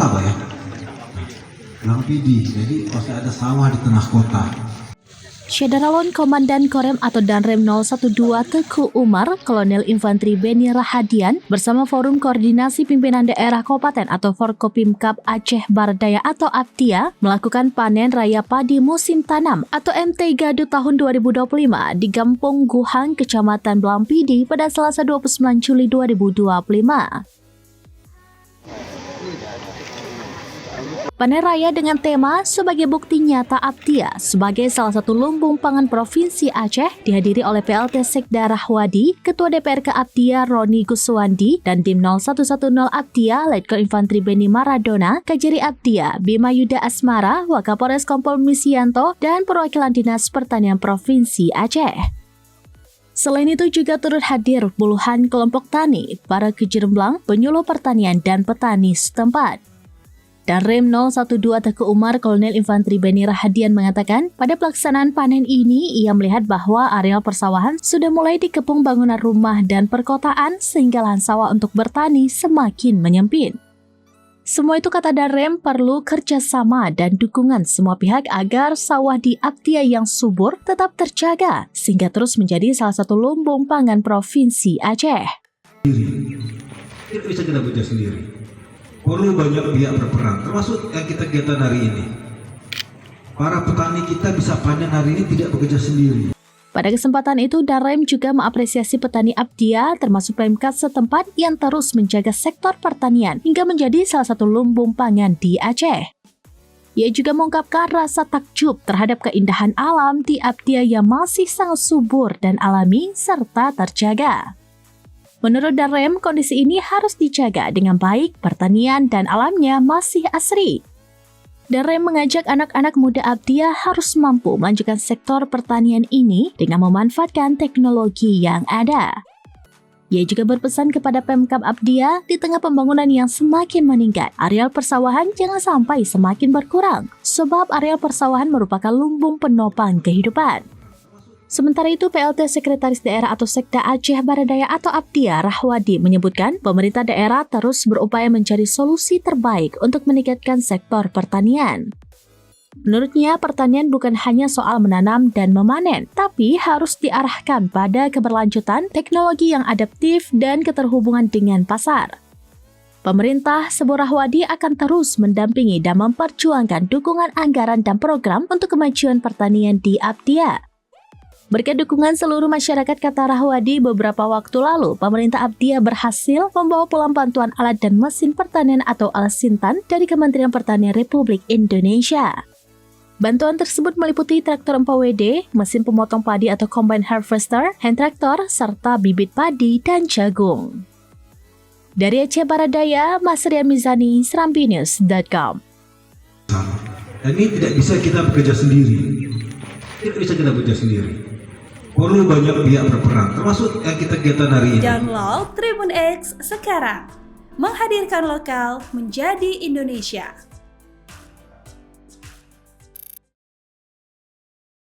Pak ya. Lampidi, jadi pasti ada sawah di tengah kota. Syederalon Komandan Korem atau Danrem 012 Teguh Umar, Kolonel Infanteri Beni Rahadian bersama Forum Koordinasi Pimpinan Daerah Kabupaten atau Forkopimkab Aceh Bardaya atau APTIA melakukan panen raya padi musim tanam atau MT Gadu tahun 2025 di Kampung Guhang, Kecamatan Blampidi pada Selasa 29 Juli 2025. Panen raya dengan tema sebagai bukti nyata APTIA sebagai salah satu lumbung pangan Provinsi Aceh dihadiri oleh PLT Sekda Rahwadi, Ketua DPRK APTIA Roni Guswandi, dan Tim 0110 APTIA Letkol Infanteri Beni Maradona, Kajari APTIA Bima Yuda Asmara, Wakapolres Kompol Misianto, dan perwakilan Dinas Pertanian Provinsi Aceh. Selain itu juga turut hadir puluhan kelompok tani, para kejiremblang, penyuluh pertanian, dan petani setempat. Danrem 012 Teguh Umar, Kolonel Infanteri Beni Rahadian mengatakan, pada pelaksanaan panen ini, ia melihat bahwa areal persawahan sudah mulai dikepung bangunan rumah dan perkotaan sehingga lahan sawah untuk bertani semakin menyempit. Semua itu, kata Danrem, perlu kerjasama dan dukungan semua pihak agar sawah di APTIA yang subur tetap terjaga, sehingga terus menjadi salah satu lumbung pangan Provinsi Aceh. Tidak bisa kita bekerja sendiri. Perlu banyak pihak berperan, termasuk yang kita kegiatan hari ini. Para petani kita bisa panen hari ini tidak bekerja sendiri. Pada kesempatan itu, Danrem juga mengapresiasi petani APTIA termasuk Pemkab setempat yang terus menjaga sektor pertanian hingga menjadi salah satu lumbung pangan di Aceh. Ia juga mengungkapkan rasa takjub terhadap keindahan alam di APTIA yang masih sangat subur dan alami serta terjaga. Menurut Danrem, kondisi ini harus dijaga dengan baik, pertanian dan alamnya masih asri. Danrem mengajak anak-anak muda APTIA harus mampu melanjutkan sektor pertanian ini dengan memanfaatkan teknologi yang ada. Ia juga berpesan kepada Pemkab APTIA di tengah pembangunan yang semakin meningkat, areal persawahan jangan sampai semakin berkurang, sebab areal persawahan merupakan lumbung penopang kehidupan. Sementara itu, PLT Sekretaris Daerah atau Sekda Aceh Bardaya atau APTIA Rahwadi menyebutkan pemerintah daerah terus berupaya mencari solusi terbaik untuk meningkatkan sektor pertanian. Menurutnya, pertanian bukan hanya soal menanam dan memanen, tapi harus diarahkan pada keberlanjutan, teknologi yang adaptif, dan keterhubungan dengan pasar. Pemerintah, sebut Rahwadi, akan terus mendampingi dan memperjuangkan dukungan anggaran dan program untuk kemajuan pertanian di APTIA. Berkat dukungan seluruh masyarakat, kata Rahwadi, beberapa waktu lalu pemerintah APTIA berhasil membawa pulang bantuan alat dan mesin pertanian atau Al-Sintan dari Kementerian Pertanian Republik Indonesia. Bantuan tersebut meliputi traktor 4WD, mesin pemotong padi atau combine harvester, hand traktor, serta bibit padi dan jagung. Dari Aceh Bardaya, Mas Rian Mizani, SerambiNews.com. Dan ini tidak bisa kita bekerja sendiri. Tidak bisa kita bekerja sendiri. Perlu banyak pihak berperan, termasuk yang kita kegiatan hari ini. Download Tribun X sekarang, menghadirkan lokal menjadi Indonesia.